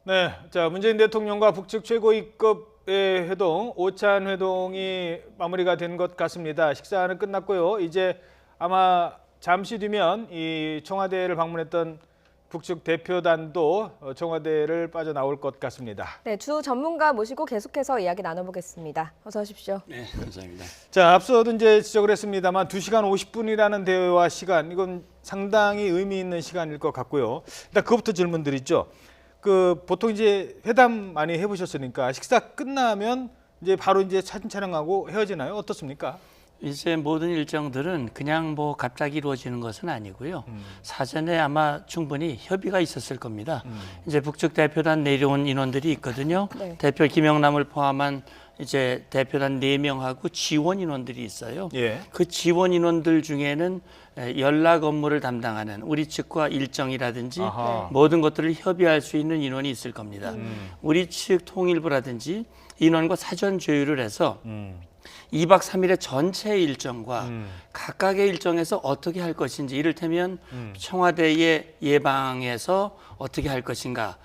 네, 자 문재인 대통령과 북측 최고위급의 회동 오찬 회동이 마무리가 된 것 같습니다. 식사는 끝났고요. 이제 아마 잠시 뒤면 이 청와대를 방문했던 북측 대표단도 청와대를 빠져나올 것 같습니다. 네, 주 전문가 모시고 계속해서 이야기 나눠보겠습니다. 어서 오십시오. 네, 감사합니다. 자, 앞서도 이제 지적을 했습니다만 2시간 50분이라는 대화 시간, 이건 상당히 의미 있는 시간일 것 같고요. 일단 그것부터 질문 드리죠. 보통 이제 회담 많이 해보셨으니까 식사 끝나면 이제 바로 이제 사진 촬영하고 헤어지나요? 어떻습니까? 이제 모든 일정들은 그냥 뭐 갑자기 이루어지는 것은 아니고요. 사전에 아마 충분히 협의가 있었을 겁니다. 이제 북측 대표단 내려온 인원들이 있거든요. 네. 대표 김영남을 포함한 이제 대표단 4명하고 지원 인원들이 있어요. 예. 그 지원 인원들 중에는 연락 업무를 담당하는 우리 측과 일정이라든지 아하. 모든 것들을 협의할 수 있는 인원이 있을 겁니다. 우리 측 통일부라든지 인원과 사전 조율을 해서 2박 3일의 전체 일정과 각각의 일정에서 어떻게 할 것인지, 이를테면 청와대의 예방에서 어떻게 할 것인가,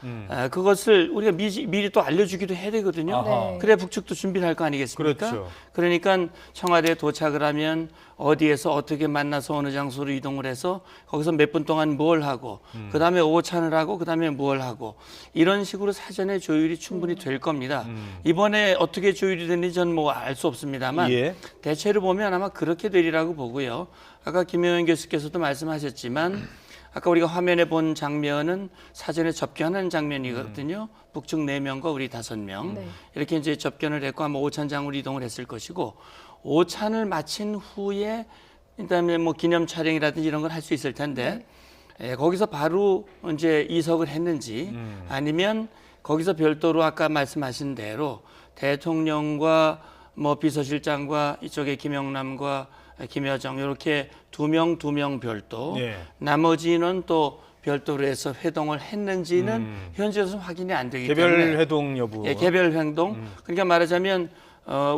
그것을 우리가 미리 또 알려주기도 해야 되거든요. 아하. 그래야 북측도 준비를 할 거 아니겠습니까? 그렇죠. 그러니까 청와대에 도착을 하면 어디에서 어떻게 만나서 어느 장소로 이동을 해서 거기서 몇 분 동안 뭘 하고 그다음에 오찬을 하고 그다음에 뭘 하고, 이런 식으로 사전에 조율이 충분히 될 겁니다. 이번에 어떻게 조율이 됐는지 저는 뭐 알 수 없습니다만 예. 대체로 보면 아마 그렇게 되리라고 보고요. 아까 김영현 교수께서도 말씀하셨지만 아까 우리가 화면에 본 장면은 사전에 접견하는 장면이거든요. 북측 4명과 우리 5명. 네. 이렇게 이제 접견을 했고 아마 오찬장으로 이동을 했을 것이고, 오찬을 마친 후에 그다음에 뭐 기념 촬영이라든지 이런 걸 할 수 있을 텐데 거기서 바로 이제 이석을 했는지 아니면 거기서 별도로 아까 말씀하신 대로 대통령과 뭐 비서실장과 이쪽에 김영남과 김여정 이렇게 두 명 별도, 예. 나머지는 또 별도로 해서 회동을 했는지는 현재로서는 확인이 안 되기 개별 때문에 회동 여부. 예, 개별 행동. 그러니까 말하자면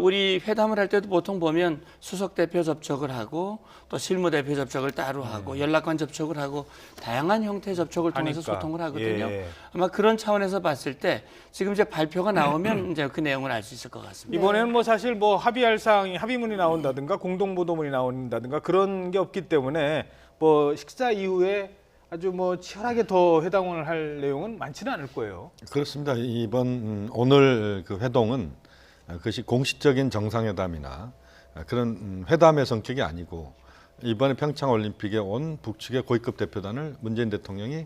우리 회담을 할 때도 보통 보면 수석 대표 접촉을 하고 또 실무 대표 접촉을 따로 하고 연락관 접촉을 하고 다양한 형태의 접촉을 통해서 하니까. 소통을 하거든요. 예. 아마 그런 차원에서 봤을 때 지금 이제 발표가 나오면 이제 그 내용을 알 수 있을 것 같습니다. 이번에는 뭐 사실 뭐 합의할 사항이 합의문이 나온다든가 공동보도문이 나온다든가 그런 게 없기 때문에 뭐 식사 이후에 아주 뭐 치열하게 더 회담을 할 내용은 많지는 않을 거예요. 그렇습니다. 이번 오늘 그 회동은 그것이 공식적인 정상회담이나 그런 회담의 성격이 아니고 이번에 평창 올림픽에 온 북측의 고위급 대표단을 문재인 대통령이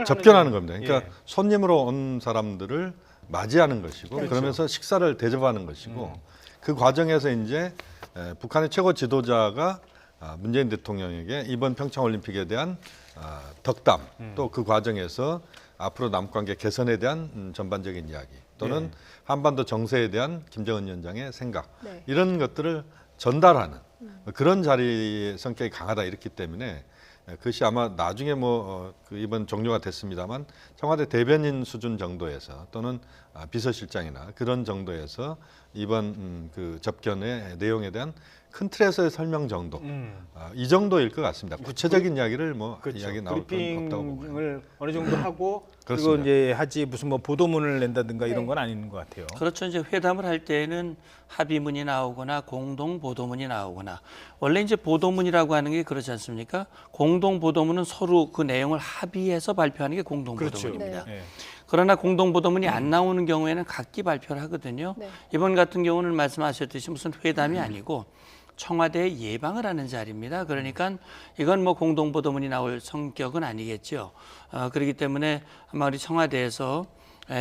접견하는 겁니다. 그러니까 예. 손님으로 온 사람들을 맞이하는 것이고 그렇죠. 그러면서 식사를 대접하는 것이고 그 과정에서 이제 북한의 최고 지도자가 문재인 대통령에게 이번 평창 올림픽에 대한 덕담 또 그 과정에서 앞으로 남북관계 개선에 대한 전반적인 이야기 또는 네. 한반도 정세에 대한 김정은 위원장의 생각 네. 이런 것들을 전달하는 그런 자리의 성격이 강하다 이렇기 때문에 그것이 아마 나중에 그 이번 종료가 됐습니다만 청와대 대변인 수준 정도에서 또는 비서실장이나 그런 정도에서 이번 그 접견의 내용에 대한 큰 틀에서의 설명 정도 이 정도일 것 같습니다. 구체적인 이야기를 뭐 그렇죠. 이야기 나올 건 없다고 보고요. 브리핑을 어느 정도 하고 그리고 그렇습니다. 이제 하지 무슨 뭐 보도문을 낸다든가 이런 네. 건 아닌 것 같아요. 그렇죠. 이제 회담을 할 때는 합의문이 나오거나 공동 보도문이 나오거나, 원래 이제 보도문이라고 하는 게 그렇지 않습니까? 공동 보도문은 서로 그 내용을 합의해서 발표하는 게 공동 그렇죠. 보도문입니다. 예. 그러나 공동 보도문이 안 나오는 경우에는 각기 발표를 하거든요. 네. 이번 같은 경우는 말씀하셨듯이 무슨 회담이 아니고 청와대에 예방을 하는 자리입니다. 그러니까 이건 뭐 공동 보도문이 나올 성격은 아니겠죠. 그렇기 때문에 아마 우리 청와대에서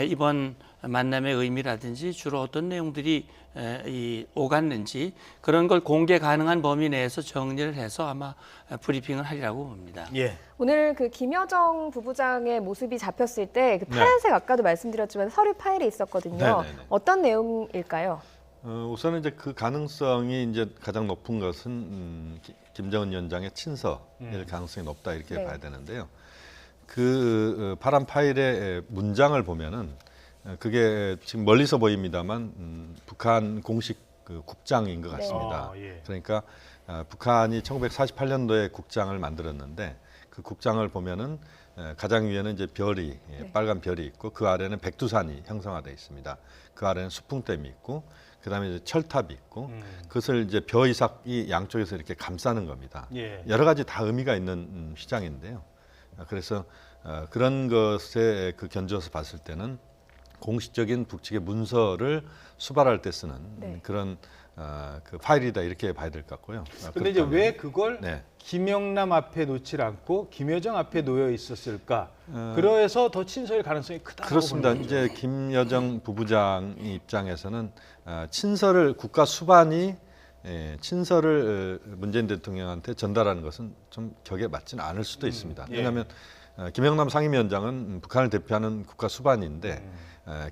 이번 만남의 의미라든지 주로 어떤 내용들이 오갔는지 그런 걸 공개 가능한 범위 내에서 정리를 해서 아마 브리핑을 하리라고 봅니다. 예. 오늘 그 김여정 부부장의 모습이 잡혔을 때 그 파란색 아까도 말씀드렸지만 서류 파일이 있었거든요. 네네네. 어떤 내용일까요? 우선은 이제 그 가능성이 이제 가장 높은 것은 김정은 위원장의 친서일 가능성이 높다 이렇게 네. 봐야 되는데요. 그 파란 파일의 문장을 보면은 그게 지금 멀리서 보입니다만 북한 공식 그 국장인 것 같습니다. 예. 그러니까 북한이 1948년도에 국장을 만들었는데 그 국장을 보면은 가장 위에는 이제 별이 네. 빨간 별이 있고 그 아래는 백두산이 형성화되어 있습니다. 그 아래는 수풍댐이 있고 그다음에 이제 철탑이 있고 그것을 이제 벼 이삭이 양쪽에서 이렇게 감싸는 겁니다. 예. 여러 가지 다 의미가 있는 휘장인데요. 그래서 그런 것에 그 견주어서 봤을 때는 공식적인 북측의 문서를 수발할 때 쓰는 네. 그런 그 파일이다 이렇게 봐야 될 것 같고요. 근데 이제 그렇다면, 왜 그걸 네. 김영남 앞에 놓지 않고 김여정 앞에 놓여 있었을까? 그래서 더 친서일 가능성이 크다고 그렇습니다. 보는 거죠. 이제 김여정 부부장 입장에서는 친서를 국가 수반이 친서를 문재인 대통령한테 전달하는 것은 좀 격에 맞지는 않을 수도 있습니다. 예. 왜냐하면 김영남 상임위원장은 북한을 대표하는 국가 수반인데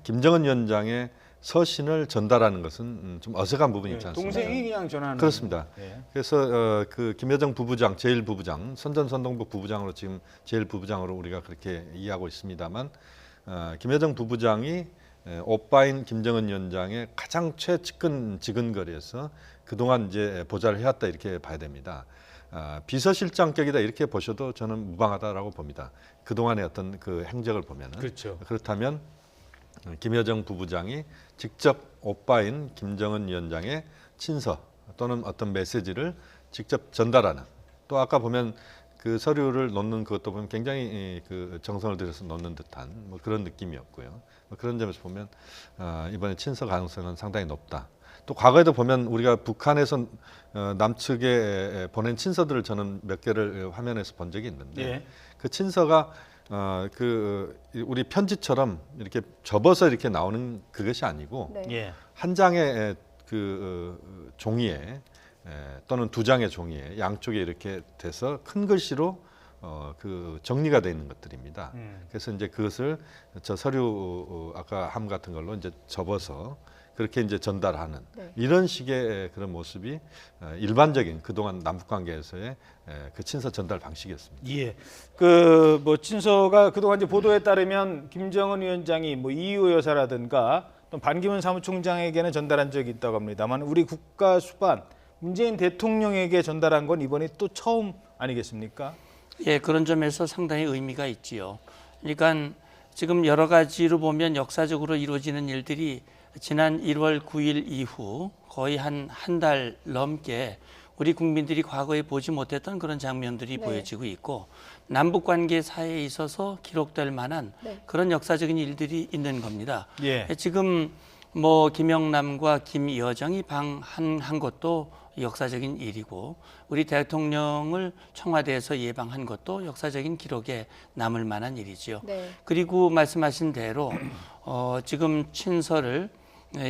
김정은 위원장의 서신을 전달하는 것은 좀 어색한 부분이 있지 않습니까? 동생이 그냥 전하는 그렇습니다. 예. 그래서 그 김여정 부부장, 제1부부장, 선전선동부 부부장으로 지금 제1부부장으로 우리가 그렇게 이해하고 있습니다만 김여정 부부장이 오빠인 김정은 위원장의 가장 최측근 지근거리에서 그동안 이제 보좌를 해왔다 이렇게 봐야 됩니다. 비서실장격이다 이렇게 보셔도 저는 무방하다라고 봅니다. 그동안의 어떤 그 행적을 보면은 그렇죠. 그렇다면 김여정 부부장이 직접 오빠인 김정은 위원장의 친서 또는 어떤 메시지를 직접 전달하는 또 아까 보면 그 서류를 놓는 그것도 보면 굉장히 그 정성을 들여서 놓는 듯한 뭐 그런 느낌이었고요. 뭐 그런 점에서 보면 이번에 친서 가능성은 상당히 높다. 또 과거에도 보면 우리가 북한에서 남측에 보낸 친서들을 저는 몇 개를 화면에서 본 적이 있는데 예. 그 친서가 그 우리 편지처럼 이렇게 접어서 이렇게 나오는 그것이 아니고 네. 예. 한 장의 그 종이에 또는 두 장의 종이에 양쪽에 이렇게 돼서 큰 글씨로 그 정리가 되어 있는 것들입니다. 그래서 이제 그것을 저 서류 아까 함 같은 걸로 이제 접어서 그렇게 이제 전달하는 네. 이런 식의 그런 모습이 일반적인 그동안 남북 관계에서의 그 친서 전달 방식이었습니다. 예. 그 뭐 친서가 그동안 이제 보도에 따르면 김정은 위원장이 뭐 이유 여사라든가 또 반기문 사무총장에게는 전달한 적이 있다고 합니다만 우리 국가 수반 문재인 대통령에게 전달한 건 이번이 또 처음 아니겠습니까? 예, 그런 점에서 상당히 의미가 있지요. 그러니까 지금 여러 가지로 보면 역사적으로 이루어지는 일들이 지난 1월 9일 이후 거의 한 달 넘게 우리 국민들이 과거에 보지 못했던 그런 장면들이 네. 보여지고 있고 남북 관계 사이에 있어서 기록될 만한 네. 그런 역사적인 일들이 있는 겁니다. 예. 지금 뭐 김영남과 김여정이 방한 것도 역사적인 일이고 우리 대통령을 청와대에서 예방한 것도 역사적인 기록에 남을 만한 일이지요. 네. 그리고 말씀하신 대로 지금 친서를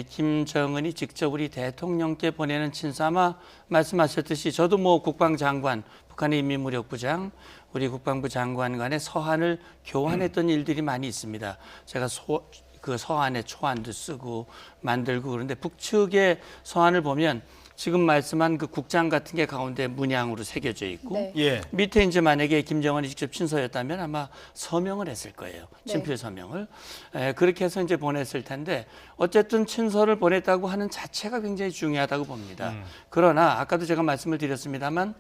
김정은이 직접 우리 대통령께 보내는 친서 아마 말씀하셨듯이 저도 뭐 국방장관, 북한의 인민무력부장, 우리 국방부 장관 간의 서한을 교환했던 일들이 많이 있습니다. 제가 그 서한에 초안도 쓰고 만들고 그런데 북측의 서한을 보면 지금 말씀한 그 국장 같은 게 가운데 문양으로 새겨져 있고 네. 예. 밑에 이제 만약에 김정은이 직접 친서였다면 아마 서명을 했을 거예요. 친필 네. 서명을. 그렇게 해서 이제 보냈을 텐데 어쨌든 친서를 보냈다고 하는 자체가 굉장히 중요하다고 봅니다. 그러나 아까도 제가 말씀을 드렸습니다만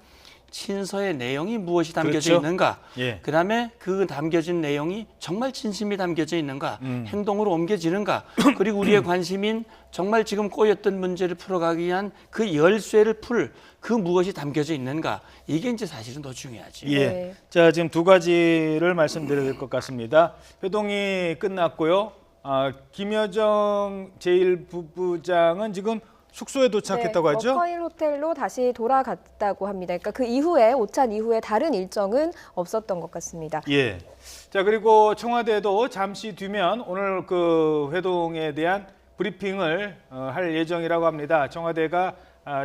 친서의 내용이 무엇이 담겨져 그렇죠. 있는가? 예. 그다음에 그 담겨진 내용이 정말 진심이 담겨져 있는가? 행동으로 옮겨지는가? 그리고 우리의 관심인 정말 지금 꼬였던 문제를 풀어가기 위한 그 열쇠를 풀 그 무엇이 담겨져 있는가? 이게 이제 사실은 더 중요하지. 예. 네. 자, 지금 두 가지를 말씀드려야 될 것 같습니다. 회동이 끝났고요. 김여정 제1부부장은 지금 숙소에 도착했다고 하죠? 워커힐 호텔로 다시 돌아갔다고 합니다. 그러니까 그 이후에 오찬 이후에 다른 일정은 없었던 것 같습니다. 예. 자, 그리고 청와대도 잠시 뒤면 오늘 그 회동에 대한 브리핑을 할 예정이라고 합니다. 청와대가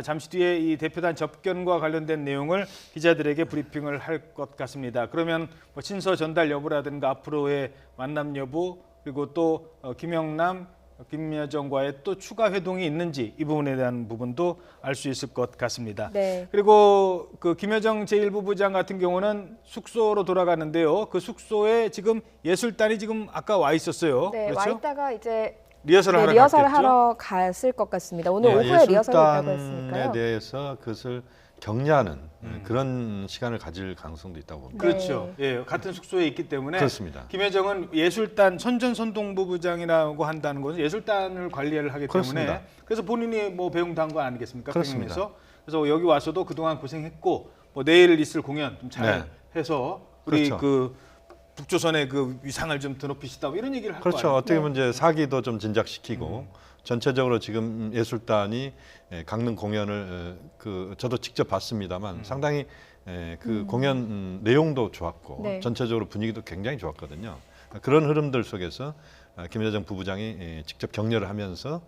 잠시 뒤에 이 대표단 접견과 관련된 내용을 기자들에게 브리핑을 할 것 같습니다. 그러면 뭐 친서 전달 여부라든가 앞으로의 만남 여부 그리고 또 김영남 김여정과의 또 추가 회동이 있는지 이 부분에 대한 부분도 알 수 있을 것 같습니다. 네. 그리고 그 김여정 제1부부장 같은 경우는 숙소로 돌아가는데요. 그 숙소에 지금 예술단이 지금 아까 와 있었어요. 네, 그렇죠? 와 있다가 이제 리허설을 하러 리허설 갔겠죠? 하러 갔을 것 같습니다. 오늘 오후에 리허설이 있다고 예술단에 했으니까요. 대해서 그것을 격려하는 그런 시간을 가질 가능성도 있다고 봅니다. 그렇죠. 예, 같은 숙소에 있기 때문에 그렇습니다. 김여정은 예술단 선전선동부부장이라고 한다는 것은 예술단을 관리를 하기 때문에 그렇습니다. 그래서 본인이 뭐 배웅단 거 아니겠습니까? 그렇습니다. 백령에서. 그래서 여기 와서도 그동안 고생했고 뭐 내일 있을 공연 좀 잘 해서 우리 그렇죠. 그 북조선의 그 위상을 좀 드높이시다 뭐 이런 얘기를 할 그렇죠. 거예요. 어떻게 보면 이제 사기도 좀 진작시키고 전체적으로 지금 예술단이 강릉 공연을 저도 직접 봤습니다만 상당히 그 공연 내용도 좋았고 네. 전체적으로 분위기도 굉장히 좋았거든요. 그런 흐름들 속에서 김여정 부부장이 직접 격려를 하면서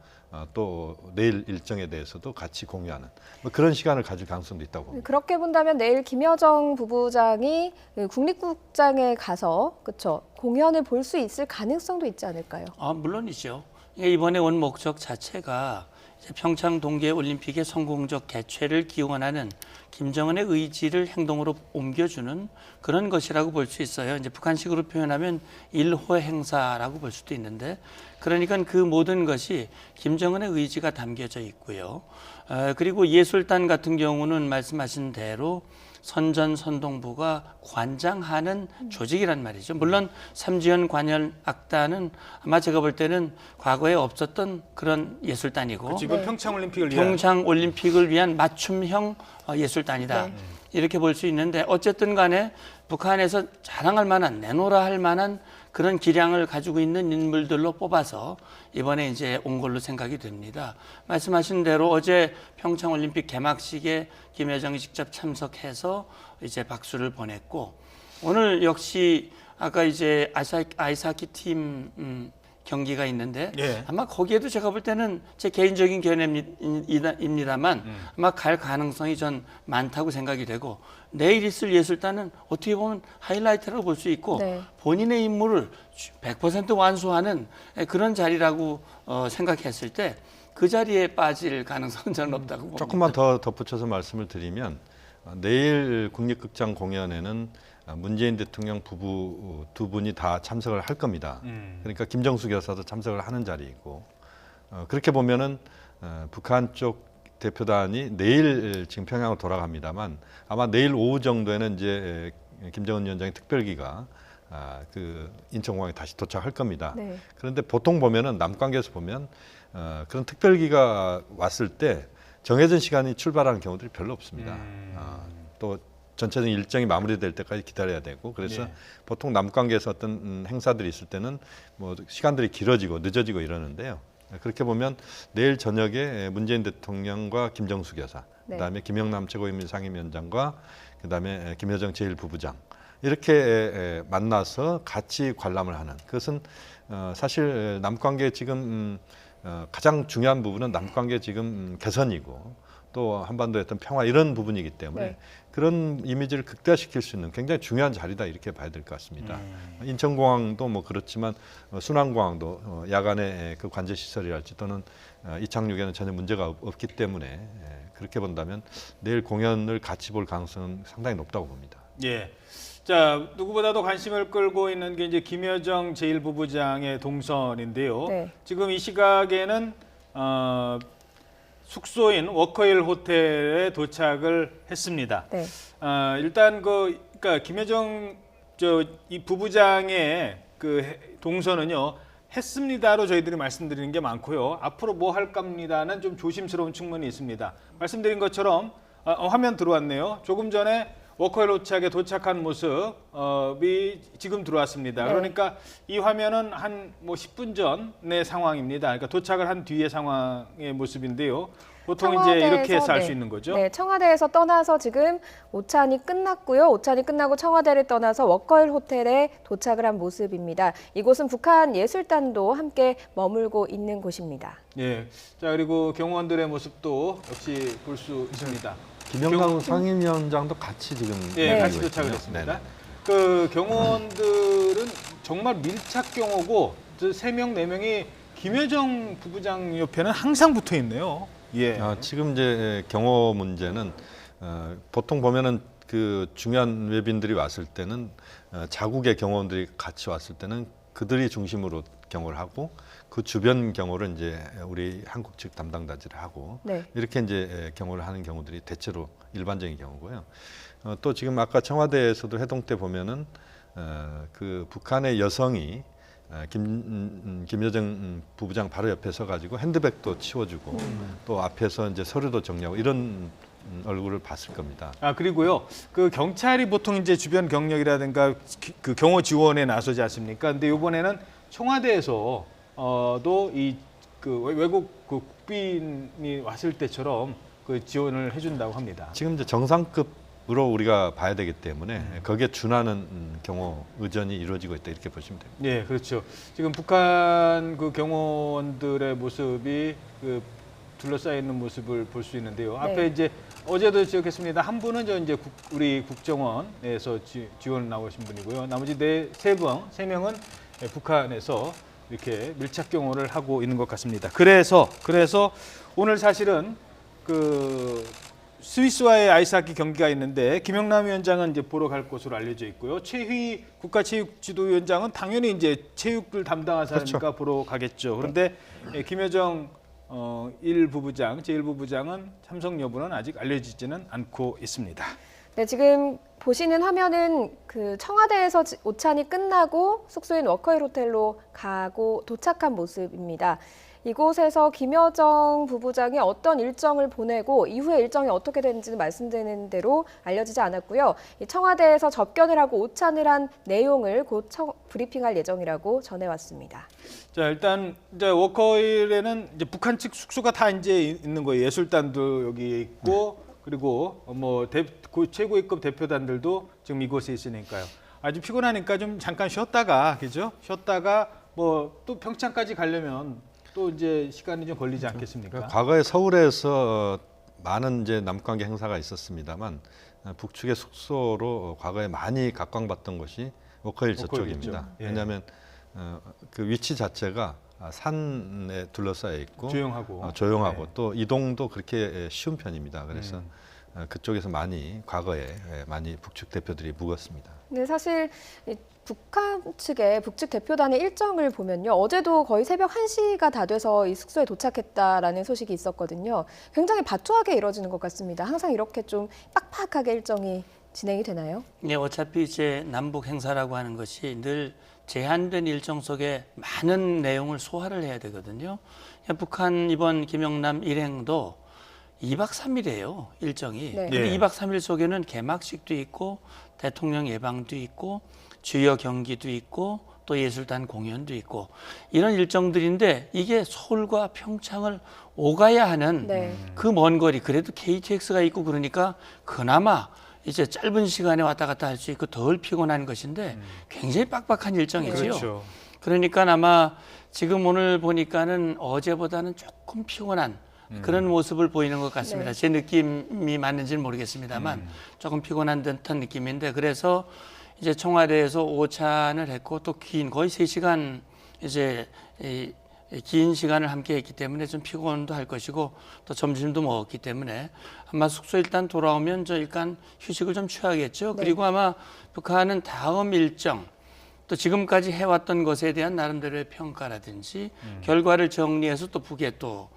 또 내일 일정에 대해서도 같이 공유하는 뭐 그런 시간을 가질 가능성도 있다고 봅니다. 그렇게 본다면 내일 김여정 부부장이 국립극장에 가서 그렇죠 공연을 볼 수 있을 가능성도 있지 않을까요? 물론이죠. 이번에 온 목적 자체가 이제 평창 동계올림픽의 성공적 개최를 기원하는 김정은의 의지를 행동으로 옮겨주는 그런 것이라고 볼 수 있어요. 이제 북한식으로 표현하면 일호 행사라고 볼 수도 있는데, 그러니까 그 모든 것이 김정은의 의지가 담겨져 있고요. 그리고 예술단 같은 경우는 말씀하신 대로 선전선동부가 관장하는 조직이란 말이죠. 물론 삼지연 관현악단은 아마 제가 볼 때는 과거에 없었던 그런 예술단이고 지금 평창올림픽을 위한 평창올림픽을 위한 맞춤형 예술단이다. 네. 이렇게 볼 수 있는데 어쨌든 간에 북한에서 자랑할 만한 내놓으라 할 만한 그런 기량을 가지고 있는 인물들로 뽑아서 이번에 이제 온 걸로 생각이 됩니다. 말씀하신 대로 어제 평창올림픽 개막식에 김여정이 직접 참석해서 이제 박수를 보냈고 오늘 역시 아까 이제 아이스하키 팀 경기가 있는데 예. 아마 거기에도 제가 볼 때는 제 개인적인 견해입니다만 아마 갈 가능성이 전 많다고 생각이 되고 내일 있을 예술단은 어떻게 보면 하이라이트라고 볼 수 있고 네. 본인의 임무를 100% 완수하는 그런 자리라고 생각했을 때 그 자리에 빠질 가능성은 저는 없다고 봅니다. 조금만 더 덧붙여서 말씀을 드리면 내일 국립극장 공연에는 문재인 대통령 부부 두 분이 다 참석을 할 겁니다. 그러니까 김정숙 여사도 참석을 하는 자리이고 그렇게 보면은 북한 쪽 대표단이 내일 지금 평양으로 돌아갑니다만 아마 내일 오후 정도에는 이제 김정은 위원장의 특별기가 그 인천공항에 다시 도착할 겁니다. 네. 그런데 보통 보면은 남관계에서 보면 그런 특별기가 왔을 때 정해진 시간이 출발하는 경우들이 별로 없습니다. 또 전체적인 일정이 마무리될 때까지 기다려야 되고 그래서 예. 보통 남관계에서 어떤 행사들이 있을 때는 뭐 시간들이 길어지고 늦어지고 이러는데요. 그렇게 보면 내일 저녁에 문재인 대통령과 김정숙 여사, 네. 그다음에 김영남 최고인민 상임위원장과 그다음에 김여정 제1부부장 이렇게 만나서 같이 관람을 하는 그것은 사실 남관계 지금 가장 중요한 부분은 남관계 지금 개선이고 또 한반도의 어떤 평화 이런 부분이기 때문에 네. 그런 이미지를 극대화시킬 수 있는 굉장히 중요한 자리다 이렇게 봐야 될 것 같습니다. 인천공항도 뭐 그렇지만 순환공항도 야간에 그 관제 시설이랄지 또는 이착륙에는 전혀 문제가 없기 때문에 그렇게 본다면 내일 공연을 같이 볼 가능성은 상당히 높다고 봅니다. 예. 자, 누구보다도 관심을 끌고 있는 게 이제 김여정 제1부부장의 동선인데요. 네. 지금 이 시각에는 숙소인 워커힐 호텔에 도착을 했습니다. 네. 일단 그러니까 김여정 이 부부장의 그 동선은요. 했습니다로 저희들이 말씀드리는 게 많고요. 앞으로 뭐 할 겁니다는 좀 조심스러운 측면이 있습니다. 말씀드린 것처럼 화면 들어왔네요. 조금 전에 워커힐 호텔에 도착한 모습이 지금 들어왔습니다. 네. 그러니까 이 화면은 한 뭐 10분 전의 상황입니다. 그러니까 도착을 한 뒤의 상황의 모습인데요. 보통 이제 이렇게 해서 알 수 있는 거죠. 네, 청와대에서 떠나서 지금 오찬이 끝났고요. 오찬이 끝나고 청와대를 떠나서 워커힐 호텔에 도착을 한 모습입니다. 이곳은 북한 예술단도 함께 머물고 있는 곳입니다. 예. 자, 그리고 경호원들의 모습도 역시 볼 수 있습니다. 김영남 상임위원장도 같이 지금 예, 네. 같이 모이고 도착을 있군요. 했습니다. 네네. 그 경호원들은 정말 밀착 경호고 3명, 4명이 김여정 부부장 옆에는 항상 붙어 있네요. 예. 지금 이제 경호 문제는 보통 보면은 그 중요한 외빈들이 왔을 때는 자국의 경호원들이 같이 왔을 때는 그들이 중심으로 경호를 하고 그 주변 경호를 이제 우리 한국 측 담당자들이 하고 네. 이렇게 이제 경호를 하는 경우들이 대체로 일반적인 경우고요. 또 지금 아까 청와대에서도 회동 때 보면은 그 북한의 여성이 김여정 부부장 바로 옆에 서가지고 핸드백도 치워주고 또 앞에서 이제 서류도 정리하고 이런 얼굴을 봤을 겁니다. 아 그리고요, 그 경찰이 보통 이제 주변 경력이라든가 그 경호 지원에 나서지 않습니까? 근데 이번에는 청와대에서 도 이 그 외국 그 국빈이 왔을 때처럼 그 지원을 해준다고 합니다. 지금 이제 정상급으로 우리가 봐야 되기 때문에 거기에 준하는 경호 의전이 이루어지고 있다 이렇게 보시면 됩니다. 네, 그렇죠. 지금 북한 그 경호원들의 모습이 그 둘러싸여 있는 모습을 볼 수 있는데요. 네. 앞에 이제 어제도 지적했습니다. 한 분은 저 이제 우리 국정원에서 지원 나오신 분이고요. 나머지 세 명은 북한에서 이렇게 밀착 경호를 하고 있는 것 같습니다. 그래서 오늘 사실은 그 스위스와의 아이스하키 경기가 있는데 김영남 위원장은 이제 보러 갈 것으로 알려져 있고요. 최휘 국가체육지도위원장은 당연히 이제 체육을 담당한 사람이니까 그렇죠. 보러 가겠죠. 그런데 김여정 제1부부장은 참석 여부는 아직 알려지지는 않고 있습니다. 네, 지금 보시는 화면은 그 청와대에서 오찬이 끝나고 숙소인 워커힐 호텔로 가고 도착한 모습입니다. 이곳에서 김여정 부부장이 어떤 일정을 보내고 이후에 일정이 어떻게 되는지는 말씀드린 대로 알려지지 않았고요. 이 청와대에서 접견을 하고 오찬을 한 내용을 곧 브리핑할 예정이라고 전해왔습니다. 자, 일단 이제 워커힐에는 이제 북한 측 숙소가 다 이제 있는 거예요. 예술단도 여기 있고 그리고 뭐 최고위급 대표단들도 지금 이곳에 있으니까요. 아주 피곤하니까 좀 잠깐 쉬었다가 그죠? 쉬었다가 뭐 또 평창까지 가려면 또 이제 시간이 좀 걸리지 않겠습니까? 과거에 서울에서 많은 이제 남북관계 행사가 있었습니다만 북측의 숙소로 과거에 많이 각광받던 곳이 워커힐 저쪽입니다. 예. 왜냐하면 그 위치 자체가 산에 둘러싸여 있고 조용하고 또 이동도 그렇게 쉬운 편입니다. 그래서 그쪽에서 과거에 많이 북측 대표들이 묵었습니다. 네, 사실 북한 측의 북측 대표단의 일정을 보면요. 어제도 거의 새벽 1시가 다 돼서 이 숙소에 도착했다라는 소식이 있었거든요. 굉장히 바투하게 이루어지는 것 같습니다. 항상 이렇게 좀 빡빡하게 일정이 진행이 되나요? 네, 어차피 이제 남북 행사라고 하는 것이 늘 제한된 일정 속에 많은 내용을 소화를 해야 되거든요. 북한 이번 김영남 일행도 2박 3일이에요, 일정이. 네. 근데 예. 2박 3일 속에는 개막식도 있고 대통령 예방도 있고 주요 경기도 있고 또 예술단 공연도 있고 이런 일정들인데 이게 서울과 평창을 오가야 하는 네. 그 먼 거리, 그래도 KTX가 있고 그러니까 그나마 이제 짧은 시간에 왔다 갔다 할 수 있고 덜 피곤한 것인데 굉장히 빡빡한 일정이지요. 그렇죠. 그러니까 아마 지금 오늘 보니까는 어제보다는 조금 피곤한 그런 모습을 보이는 것 같습니다. 네. 제 느낌이 맞는지는 모르겠습니다만 조금 피곤한 듯한 느낌인데 그래서 이제 청와대에서 오찬을 했고 또 긴 거의 3시간 이제 긴 시간을 함께 했기 때문에 좀 피곤도 할 것이고 또 점심도 먹었기 때문에 아마 숙소 일단 돌아오면 일단 휴식을 좀 취하겠죠. 네. 그리고 아마 북한은 다음 일정 또 지금까지 해왔던 것에 대한 나름대로의 평가라든지 결과를 정리해서 또 북에 또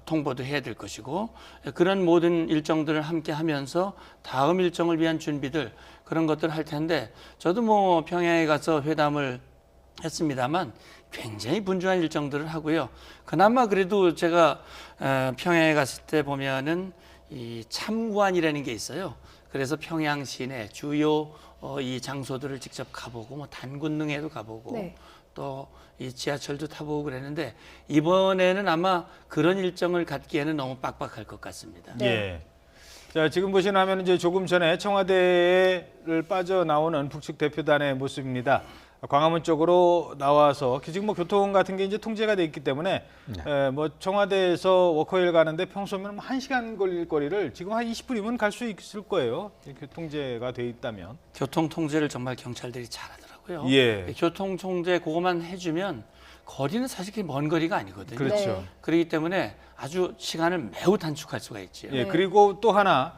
통보도 해야 될 것이고 그런 모든 일정들을 함께 하면서 다음 일정을 위한 준비들 그런 것들을 할 텐데 저도 뭐 평양에 가서 회담을 했습니다만 굉장히 분주한 일정들을 하고요. 그나마 그래도 제가 평양에 갔을 때 보면은 이 참관이라는 게 있어요. 그래서 평양 시내 주요 이 장소들을 직접 가보고 뭐 단군릉에도 가보고 네. 또 이 지하철도 타보고 그랬는데 이번에는 아마 그런 일정을 갖기에는 너무 빡빡할 것 같습니다. 네. 예. 자, 지금 보시는 화면은 이제 조금 전에 청와대를 빠져나오는 북측 대표단의 모습입니다. 광화문 쪽으로 나와서 지금 뭐 교통 같은 게 이제 통제가 돼 있기 때문에 뭐 청와대에서 워커힐 가는데 평소면 1시간 걸릴 거리를 지금 한 20분이면 갈 수 있을 거예요. 교통제가 돼 있다면. 교통 통제를 정말 경찰들이 잘하더라고요. 예. 교통 통제 그거만 해주면 거리는 사실 그렇게 먼 거리가 아니거든요. 그렇죠. 네. 그렇기 때문에 아주 시간을 매우 단축할 수가 있죠. 예, 네. 그리고 또 하나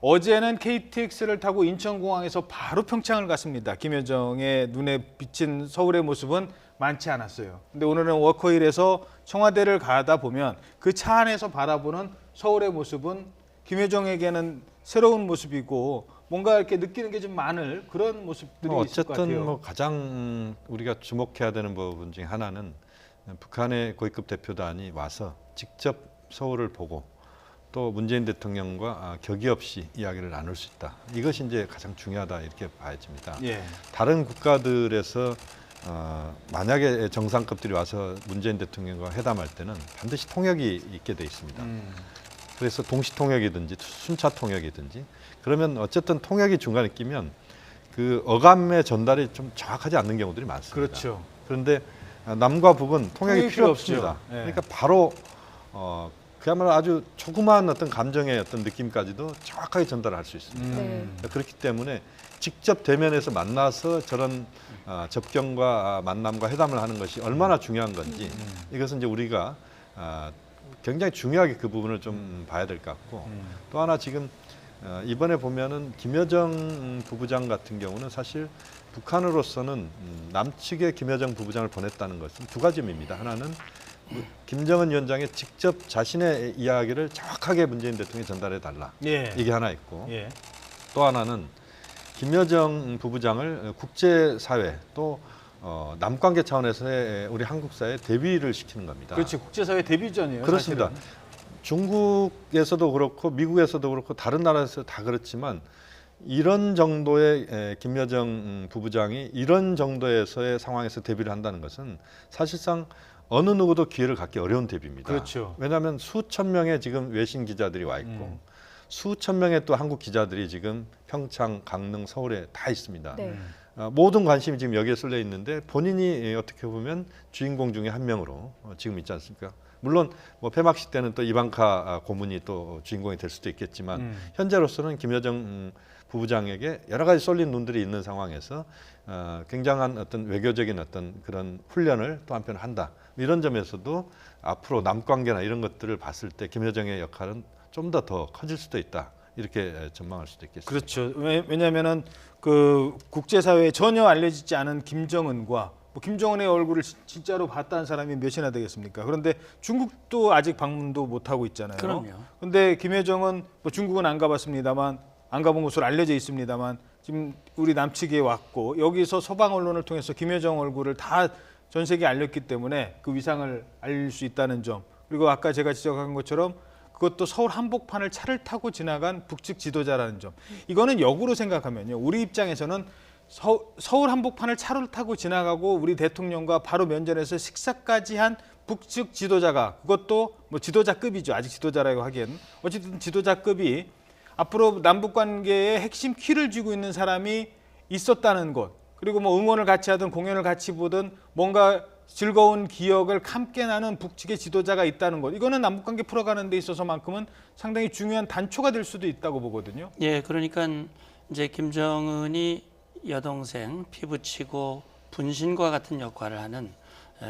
어제는 KTX를 타고 인천공항에서 바로 평창을 갔습니다. 김여정의 눈에 비친 서울의 모습은 많지 않았어요. 근데 오늘은 워커힐에서 청와대를 가다 보면 그 차 안에서 바라보는 서울의 모습은 김여정에게는 새로운 모습이고 뭔가 이렇게 느끼는 게 좀 많을 그런 모습들이 있을 것 같아요. 어쨌든 뭐 가장 우리가 주목해야 되는 부분 중에 하나는 북한의 고위급 대표단이 와서 직접 서울을 보고 또 문재인 대통령과 격의 없이 이야기를 나눌 수 있다. 이것이 이제 가장 중요하다 이렇게 봐집니다. 예. 다른 국가들에서 만약에 정상급들이 와서 문재인 대통령과 회담할 때는 반드시 통역이 있게 돼 있습니다. 그래서 동시 통역이든지 순차 통역이든지 그러면 어쨌든 통역이 중간에 끼면 그 어감의 전달이 좀 정확하지 않는 경우들이 많습니다. 그렇죠. 그런데 남과 북은 통역이 필요 없죠. 없습니다. 예. 그러니까 바로 그야말로 아주 조그마한 어떤 감정의 어떤 느낌까지도 정확하게 전달할 수 있습니다. 네. 그렇기 때문에 직접 대면에서 만나서 저런 접견과 만남과 회담을 하는 것이 얼마나 중요한 건지 이것은 이제 우리가 굉장히 중요하게 그 부분을 좀 봐야 될 것 같고 또 하나 지금 이번에 보면은 김여정 부부장 같은 경우는 사실 북한으로서는 남측에 김여정 부부장을 보냈다는 것은 두 가지 의미입니다. 하나는 김정은 위원장이 직접 자신의 이야기를 정확하게 문재인 대통령이 전달해 달라. 예. 이게 하나 있고 예. 또 하나는 김여정 부부장을 국제사회 또 남관계 차원에서의 우리 한국사에 대비를 시키는 겁니다. 그렇지. 국제사회 데뷔전이에요. 그렇습니다. 사실은. 중국에서도 그렇고 미국에서도 그렇고 다른 나라에서 다 그렇지만 이런 정도의 김여정 부부장이 이런 정도에서의 상황에서 데뷔를 한다는 것은 사실상 어느 누구도 기회를 갖기 어려운 데뷔입니다. 그렇죠. 왜냐하면 수천 명의 지금 외신 기자들이 와 있고 수천 명의 또 한국 기자들이 지금 평창, 강릉, 서울에 다 있습니다. 네. 모든 관심이 지금 여기에 쏠려 있는데 본인이 어떻게 보면 주인공 중에 한 명으로 지금 있지 않습니까? 물론 뭐 폐막식 때는 또 이방카 고문이 또 주인공이 될 수도 있겠지만 현재로서는 김여정 부부장에게 여러 가지 쏠린 눈들이 있는 상황에서 굉장한 어떤 외교적인 어떤 그런 훈련을 또 한편 한다. 이런 점에서도 앞으로 남관계나 이런 것들을 봤을 때 김여정의 역할은 좀 더 커질 수도 있다. 이렇게 전망할 수도 있겠습니다. 그렇죠. 왜냐하면은 그 국제사회에 전혀 알려지지 않은 김정은과 뭐 김정은의 얼굴을 진짜로 봤다는 사람이 몇이나 되겠습니까? 그런데 중국도 아직 방문도 못 하고 있잖아요. 그럼요. 그런데 김여정은 뭐 중국은 안 가봤습니다만 안 가본 것으로 알려져 있습니다만 지금 우리 남측에 왔고 여기서 서방 언론을 통해서 김여정 얼굴을 다 전 세계에 알렸기 때문에 그 위상을 알릴 수 있다는 점. 그리고 아까 제가 지적한 것처럼 그것도 서울 한복판을 차를 타고 지나간 북측 지도자라는 점. 이거는 역으로 생각하면요. 우리 입장에서는 서울 한복판을 차를 타고 지나가고 우리 대통령과 바로 면전에서 식사까지 한 북측 지도자가 그것도 뭐 지도자급이죠. 아직 지도자라고 하기에는. 어쨌든 지도자급이 앞으로 남북 관계의 핵심 키를 쥐고 있는 사람이 있었다는 것. 그리고 뭐 응원을 같이 하든 공연을 같이 보든 뭔가 즐거운 기억을 함께 나눈 북측의 지도자가 있다는 것. 이거는 남북관계 풀어가는 데 있어서만큼은 상당히 중요한 단초가 될 수도 있다고 보거든요. 예, 그러니까 이제 김정은이 여동생 피부치고 분신과 같은 역할을 하는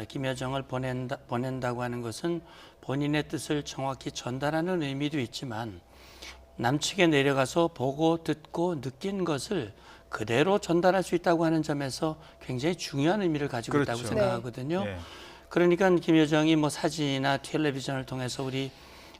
김여정을 보낸다고 하는 것은 본인의 뜻을 정확히 전달하는 의미도 있지만 남측에 내려가서 보고 듣고 느낀 것을 그대로 전달할 수 있다고 하는 점에서 굉장히 중요한 의미를 가지고 그렇죠. 있다고 생각하거든요. 네. 그러니까 김여정이 뭐 사진이나 텔레비전을 통해서 우리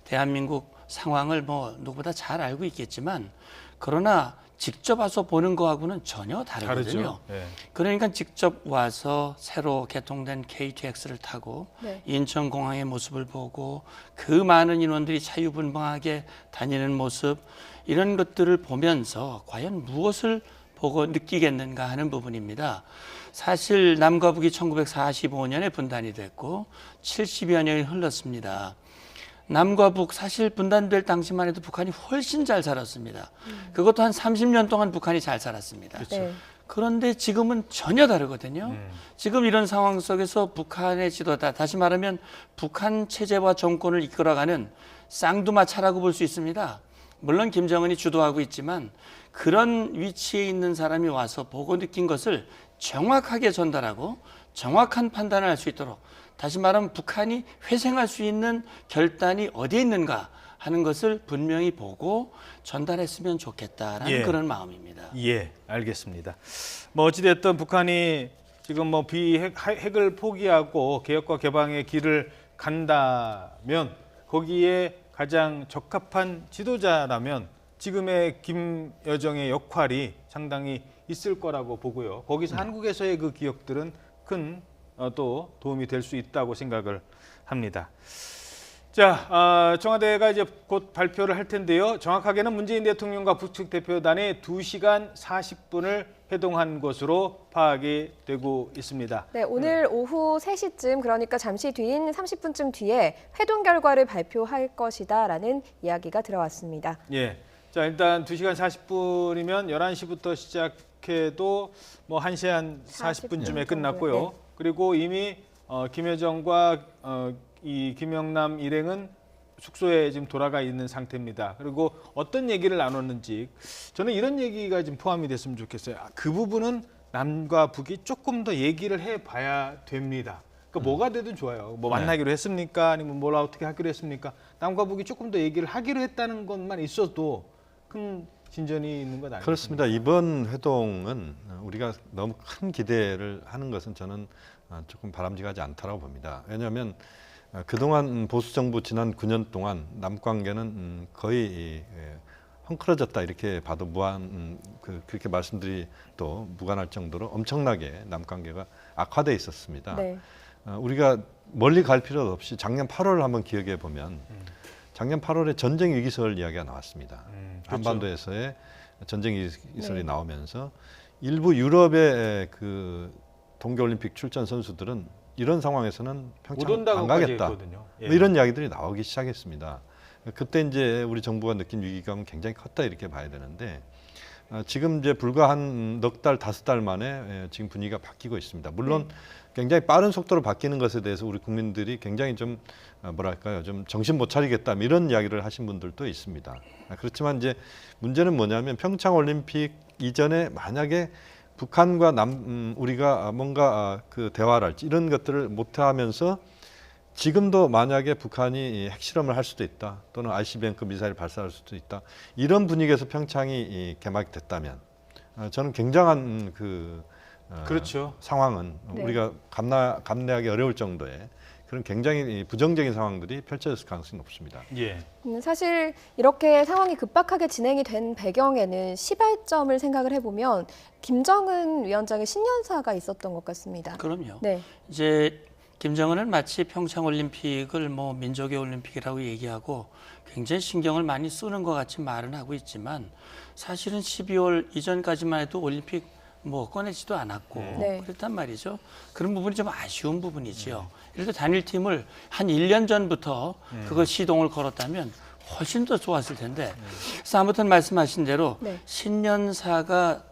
대한민국 상황을 뭐 누구보다 잘 알고 있겠지만 그러나 직접 와서 보는 거하고는 전혀 다르거든요. 다르죠. 네. 그러니까 직접 와서 새로 개통된 KTX를 타고 네. 인천공항의 모습을 보고 그 많은 인원들이 자유분방하게 다니는 모습 이런 것들을 보면서 과연 무엇을 보고 느끼겠는가 하는 부분입니다. 사실 남과 북이 1945년에 분단이 됐고 70여 년이 흘렀습니다. 남과 북 사실 분단될 당시만 해도 북한이 훨씬 잘 살았습니다. 그것도 한 30년 동안 북한이 잘 살았습니다. 네. 그런데 지금은 전혀 다르거든요. 지금 이런 상황 속에서 북한의 지도자, 다시 말하면 북한 체제와 정권을 이끌어가는 쌍두마차라고 볼 수 있습니다. 물론 김정은이 주도하고 있지만 그런 위치에 있는 사람이 와서 보고 느낀 것을 정확하게 전달하고 정확한 판단을 할 수 있도록 다시 말하면 북한이 회생할 수 있는 결단이 어디에 있는가 하는 것을 분명히 보고 전달했으면 좋겠다라는 예. 그런 마음입니다. 예, 알겠습니다. 뭐 어찌됐든 북한이 지금 뭐 핵을 포기하고 개혁과 개방의 길을 간다면 거기에 가장 적합한 지도자라면 지금의 김여정의 역할이 상당히 있을 거라고 보고요. 거기서 한국에서의 그 기억들은 큰 또 도움이 될 수 있다고 생각을 합니다. 자, 청와대가 이제 곧 발표를 할 텐데요. 정확하게는 문재인 대통령과 북측 대표단이 2시간 40분을 회동한 것으로 파악이 되고 있습니다. 네, 오늘 오후 3시쯤 그러니까 잠시 뒤인 30분쯤 뒤에 회동 결과를 발표할 것이다라는 이야기가 들어왔습니다. 예. 자, 일단 2시간 40분이면 11시부터 시작해도 뭐 1시 한 40분쯤에 끝났고요. 네. 그리고 이미 김여정과 이 김영남 일행은 숙소에 지금 돌아가 있는 상태입니다. 그리고 어떤 얘기를 나눴는지 저는 이런 얘기가 좀 포함이 됐으면 좋겠어요. 그 부분은 남과 북이 조금 더 얘기를 해봐야 됩니다. 그러니까 뭐가 되든 좋아요. 뭐 만나기로 했습니까? 아니면 뭘 어떻게 하기로 했습니까? 남과 북이 조금 더 얘기를 하기로 했다는 것만 있어도 큰 진전이 있는 것 아니겠습니까? 그렇습니다. 이번 회동은 우리가 너무 큰 기대를 하는 것은 저는 조금 바람직하지 않다고 봅니다. 왜냐하면 그동안 보수 정부 지난 9년 동안 남 관계는 거의 헝클어졌다 이렇게 봐도 그렇게 말씀드리 또 무관할 정도로 엄청나게 남 관계가 악화돼 있었습니다. 네. 우리가 멀리 갈 필요 없이 작년 8월을 한번 기억해 보면 작년 8월에 전쟁 위기설 이야기가 나왔습니다. 그렇죠. 한반도에서의 전쟁 위기설이 네. 나오면서 일부 유럽의 그 동계올림픽 출전 선수들은 이런 상황에서는 못 평창 안 온다고까지 가겠다. 했거든요. 예. 뭐 이런 이야기들이 나오기 시작했습니다. 그때 이제 우리 정부가 느낀 위기감은 굉장히 컸다 이렇게 봐야 되는데 지금 이제 불과 한 넉 달, 5달 만에 지금 분위기가 바뀌고 있습니다. 물론 굉장히 빠른 속도로 바뀌는 것에 대해서 우리 국민들이 굉장히 좀 뭐랄까요, 좀 정신 못 차리겠다 이런 이야기를 하신 분들도 있습니다. 그렇지만 이제 문제는 뭐냐면 평창 올림픽 이전에 만약에 북한과 우리가 뭔가 그 대화랄지 이런 것들을 못하면서 지금도 만약에 북한이 핵실험을 할 수도 있다 또는 ICBM급 미사일 발사할 수도 있다 이런 분위기에서 평창이 개막이 됐다면 저는 굉장한 그렇죠. 상황은 네. 우리가 감내하기 어려울 정도의 그런 굉장히 부정적인 상황들이 펼쳐졌을 가능성이 높습니다. 예. 사실 이렇게 상황이 급박하게 진행이 된 배경에는 시발점을 생각을 해보면 김정은 위원장의 신년사가 있었던 것 같습니다. 그럼요. 네. 이제 김정은은 마치 평창 올림픽을 뭐 민족의 올림픽이라고 얘기하고 굉장히 신경을 많이 쓰는 것 같이 말은 하고 있지만 사실은 12월 이전까지만 해도 올림픽 뭐 꺼내지도 않았고 네. 그랬단 말이죠. 그런 부분이 좀 아쉬운 부분이지요. 이렇게 단일팀을 한 1년 전부터 그걸 시동을 걸었다면 훨씬 더 좋았을 텐데. 그래서 아무튼 말씀하신 대로 네. 신년사가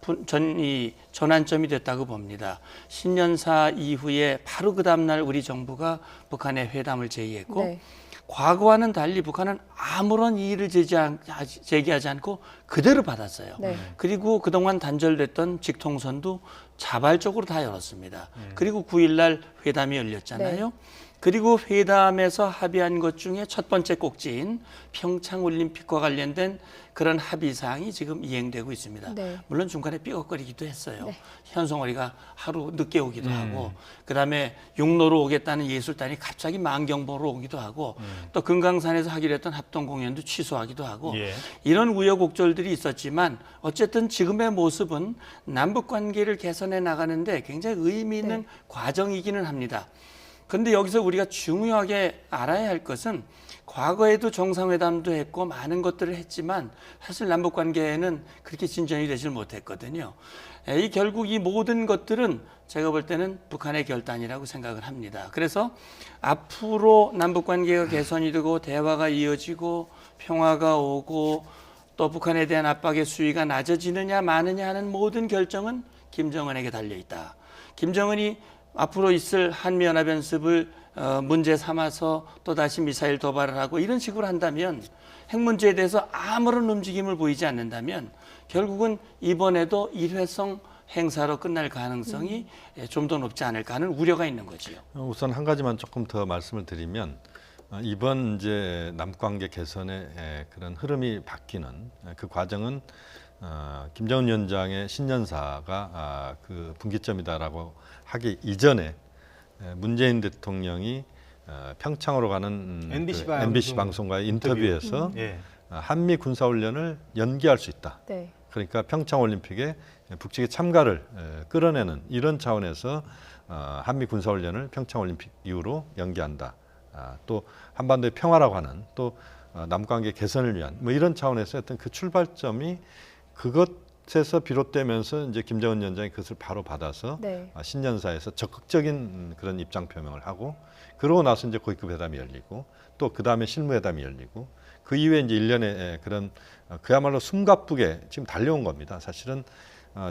전환점이 됐다고 봅니다. 신년사 이후에 바로 그 다음날 우리 정부가 북한에 회담을 제의했고 네. 과거와는 달리 북한은 아무런 이의를 제기하지 않고 그대로 받았어요. 네. 그리고 그동안 단절됐던 직통선도 자발적으로 다 열었습니다. 그리고 9일날 회담이 열렸잖아요. 네. 그리고 회담에서 합의한 것 중에 첫 번째 꼭지인 평창올림픽과 관련된 그런 합의사항이 지금 이행되고 있습니다. 네. 물론 중간에 삐걱거리기도 했어요. 네. 현송월이가 하루 늦게 오기도 하고 그다음에 육로로 오겠다는 예술단이 갑자기 만경보로 오기도 하고 또 금강산에서 하기로 했던 합동공연도 취소하기도 하고 예. 이런 우여곡절들이 있었지만 어쨌든 지금의 모습은 남북관계를 개선해 나가는데 굉장히 의미 있는 과정이기는 합니다. 그런데 여기서 우리가 중요하게 알아야 할 것은 과거에도 정상회담도 했고 많은 것들을 했지만 사실 남북관계에는 그렇게 진전이 되질 못했거든요. 결국 이 모든 것들은 제가 볼 때는 북한의 결단이라고 생각을 합니다. 그래서 앞으로 남북관계가 개선이 되고 대화가 이어지고 평화가 오고 또 북한에 대한 압박의 수위가 낮아지느냐 마느냐 하는 모든 결정은 김정은에게 달려있다. 김정은이 앞으로 있을 한미연합연습을 문제 삼아서 또다시 미사일 도발을 하고 이런 식으로 한다면 핵 문제에 대해서 아무런 움직임을 보이지 않는다면 결국은 이번에도 일회성 행사로 끝날 가능성이 좀 더 높지 않을까 하는 우려가 있는 거지요. 우선 한 가지만 조금 더 말씀을 드리면 이번 이제 남관계 개선의 그런 흐름이 바뀌는 그 과정은 김정은 위원장의 신년사가 그 분기점이다라고 하기 이전에 문재인 대통령이 평창으로 가는 MBC 방송과의 인터뷰에서 예. 한미 군사훈련을 연기할 수 있다. 네. 그러니까 평창올림픽에 북측의 참가를 끌어내는 이런 차원에서 한미 군사훈련을 평창올림픽 이후로 연기한다. 또 한반도의 평화라고 하는 또 남관계 개선을 위한 뭐 이런 차원에서 어떤 그 출발점이 그것에서 비롯되면서 이제 김정은 위원장이 그것을 바로 받아서 네. 신년사에서 적극적인 그런 입장 표명을 하고 그러고 나서 이제 고위급 회담이 열리고 또 그 다음에 실무회담이 열리고 그 이후에 이제 일련의 그런 그야말로 숨가쁘게 지금 달려온 겁니다. 사실은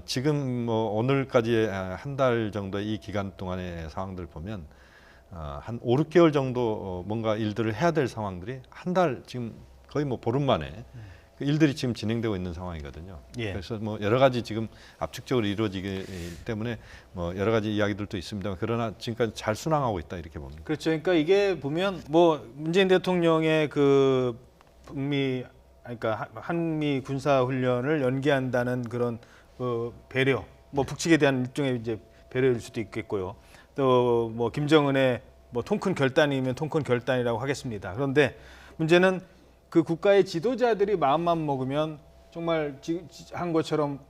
지금 뭐 오늘까지 한 달 정도의 이 기간 동안의 상황들 보면 한 5, 6개월 정도 뭔가 일들을 해야 될 상황들이 한 달 지금 거의 뭐 보름 만에 그 일들이 지금 진행되고 있는 상황이거든요. 예. 그래서 뭐 여러 가지 지금 압축적으로 이루어지기 때문에 뭐 여러 가지 이야기들도 있습니다만 그러나 지금까지 잘 순항하고 있다 이렇게 봅니다. 그렇죠. 그러니까 이게 보면 뭐 문재인 대통령의 그 북미 그러니까 한미 군사 훈련을 연기한다는 그런 배려, 뭐 북측에 대한 일종의 이제 배려일 수도 있겠고요. 또 뭐 김정은의 뭐 통큰 결단이면 통큰 결단이라고 하겠습니다. 그런데 문제는 그 국가의 지도자들이 마음만 먹으면 정말 한 것처럼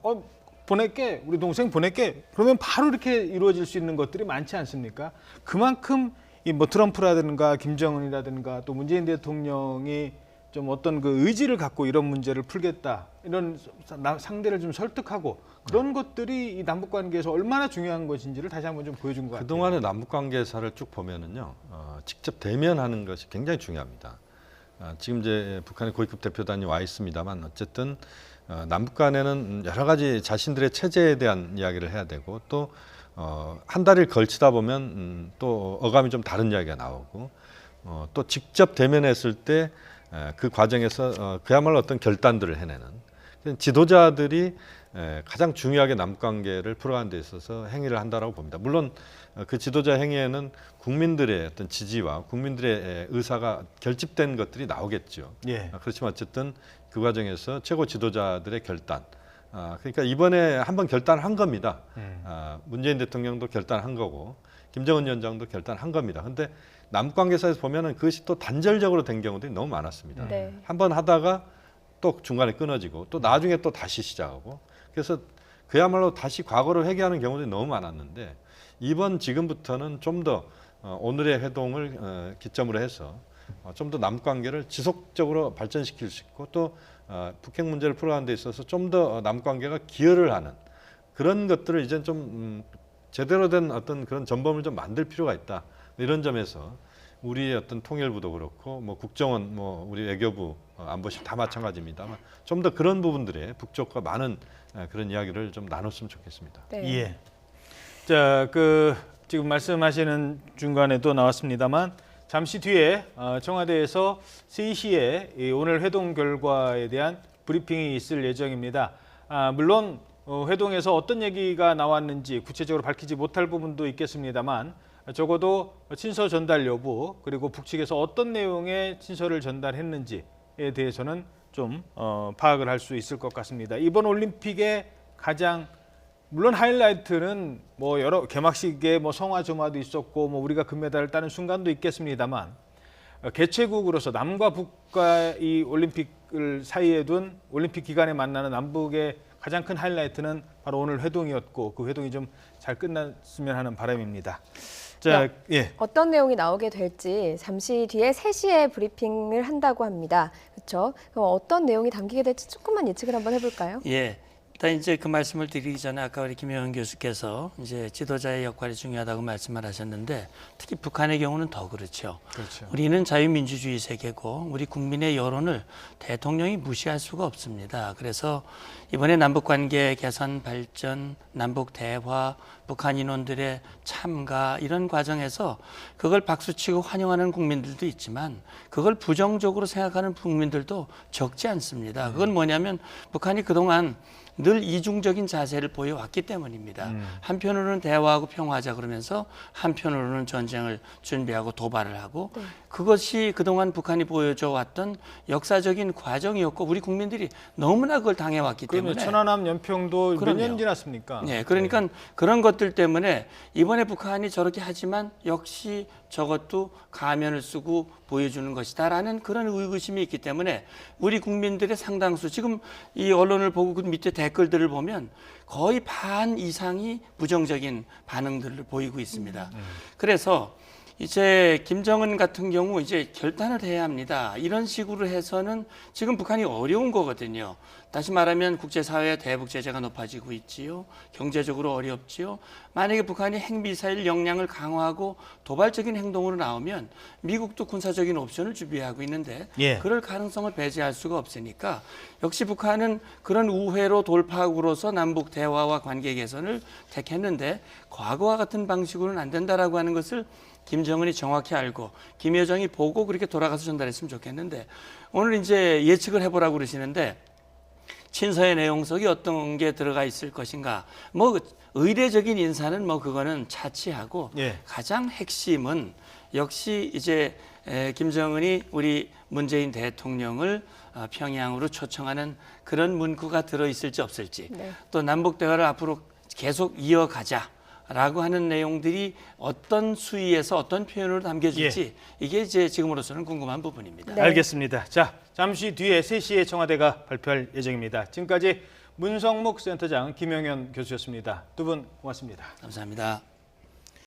보낼게 우리 동생 보낼게 그러면 바로 이렇게 이루어질 수 있는 것들이 많지 않습니까? 그만큼 이 뭐 트럼프라든가 김정은이라든가 또 문재인 대통령이 좀 어떤 그 의지를 갖고 이런 문제를 풀겠다 이런 상대를 좀 설득하고 그런 것들이 이 남북 관계에서 얼마나 중요한 것인지를 다시 한번 좀 보여준 것 같아요. 그동안의 남북 관계사를 쭉 보면은요, 직접 대면하는 것이 굉장히 중요합니다. 지금 이제 북한의 고위급 대표단이 와 있습니다만 어쨌든 남북 간에는 여러 가지 자신들의 체제에 대한 이야기를 해야 되고 또 한 달을 걸치다 보면 또 어감이 좀 다른 이야기가 나오고 또 직접 대면했을 때 그 과정에서 그야말로 어떤 결단들을 해내는 지도자들이 가장 중요하게 남북관계를 풀어가는 데 있어서 행위를 한다라고 봅니다. 물론 그 지도자 행위에는 국민들의 어떤 지지와 국민들의 의사가 결집된 것들이 나오겠죠. 예. 그렇지만 어쨌든 그 과정에서 최고 지도자들의 결단. 그러니까 이번에 한번 결단한 겁니다. 문재인 대통령도 결단한 거고 김정은 위원장도 결단한 겁니다. 근데 남북관계사에서 보면은 그것이 또 단절적으로 된 경우들이 너무 많았습니다. 네. 한번 하다가 또 중간에 끊어지고 또 나중에 또 다시 시작하고 그래서 그야말로 다시 과거를 회귀하는 경우들이 너무 많았는데 이번 지금부터는 좀 더 오늘의 회동을 기점으로 해서 좀 더 남북관계를 지속적으로 발전시킬 수 있고 또 북핵 문제를 풀어가는 데 있어서 좀 더 남북관계가 기여를 하는 그런 것들을 이제 좀 제대로 된 어떤 그런 전범을 좀 만들 필요가 있다. 이런 점에서 우리의 어떤 통일부도 그렇고 뭐 국정원, 뭐 우리 외교부, 안보실 다 마찬가지입니다만 좀 더 그런 부분들에 북쪽과 많은 그런 이야기를 좀 나눴으면 좋겠습니다. 네. 예. 자, 그 지금 말씀하시는 중간에도 나왔습니다만 잠시 뒤에 청와대에서 3시에 이 오늘 회동 결과에 대한 브리핑이 있을 예정입니다. 물론 회동에서 어떤 얘기가 나왔는지 구체적으로 밝히지 못할 부분도 있겠습니다만 적어도 친서 전달 여부 그리고 북측에서 어떤 내용의 친서를 전달했는지에 대해서는 좀 파악을 할 수 있을 것 같습니다. 이번 올림픽의 가장 물론 하이라이트는 뭐 여러 개막식에 뭐 성화조마도 있었고 뭐 우리가 금메달을 따는 순간도 있겠습니다만 개최국으로서 남과 북과 이 올림픽을 사이에 둔 올림픽 기간에 만나는 남북의 가장 큰 하이라이트는 바로 오늘 회동이었고 그 회동이 좀 잘 끝났으면 하는 바람입니다. 자, 예. 어떤 내용이 나오게 될지 잠시 뒤에 3시에 브리핑을 한다고 합니다. 그렇죠? 그럼 어떤 내용이 담기게 될지 조금만 예측을 한번 해볼까요? 예. 일단 이제 그 말씀을 드리기 전에 아까 우리 김영현 교수께서 이제 지도자의 역할이 중요하다고 말씀을 하셨는데 특히 북한의 경우는 더 그렇죠. 그렇죠. 우리는 자유민주주의 세계고 우리 국민의 여론을 대통령이 무시할 수가 없습니다. 그래서 이번에 남북관계 개선 발전, 남북 대화, 북한 인원들의 참가 이런 과정에서 그걸 박수치고 환영하는 국민들도 있지만 그걸 부정적으로 생각하는 국민들도 적지 않습니다. 그건 뭐냐면 북한이 그동안 늘 이중적인 자세를 보여왔기 때문입니다. 한편으로는 대화하고 평화하자 그러면서 한편으로는 전쟁을 준비하고 도발을 하고 그것이 그동안 북한이 보여줘 왔던 역사적인 과정이었고 우리 국민들이 너무나 그걸 당해왔기 그러면 때문에 천안함 연평도 몇 년 그럼요. 지났습니까? 네, 그러니까 그런 것들 때문에 이번에 북한이 저렇게 하지만 역시 저것도 가면을 쓰고 보여주는 것이다라는 그런 의구심이 있기 때문에 우리 국민들의 상당수 지금 이 언론을 보고 그 밑에 댓글들을 보면 거의 반 이상이 부정적인 반응들을 보이고 있습니다. 그래서 이제 김정은 같은 경우 이제 결단을 해야 합니다. 이런 식으로 해서는 지금 북한이 어려운 거거든요. 다시 말하면 국제사회의 대북 제재가 높아지고 있지요. 경제적으로 어렵지요. 만약에 북한이 핵미사일 역량을 강화하고 도발적인 행동으로 나오면 미국도 군사적인 옵션을 준비하고 있는데 예. 그럴 가능성을 배제할 수가 없으니까 역시 북한은 그런 우회로 돌파구로서 남북 대화와 관계 개선을 택했는데 과거와 같은 방식으로는 안 된다라고 하는 것을 김정은이 정확히 알고 김여정이 보고 그렇게 돌아가서 전달했으면 좋겠는데 오늘 이제 예측을 해보라고 그러시는데 친서의 내용 속에 어떤 게 들어가 있을 것인가 뭐 의례적인 인사는 뭐 그거는 차치하고 예. 가장 핵심은 역시 이제 김정은이 우리 문재인 대통령을 평양으로 초청하는 그런 문구가 들어있을지 없을지 네. 또 남북 대화를 앞으로 계속 이어가자라고 하는 내용들이 어떤 수위에서 어떤 표현으로 담겨질지 이게 이제 지금으로서는 궁금한 부분입니다. 네. 알겠습니다. 자, 잠시 뒤에 3시에 청와대가 발표할 예정입니다. 지금까지 문성목 센터장 김영현 교수였습니다. 두 분 고맙습니다. 감사합니다.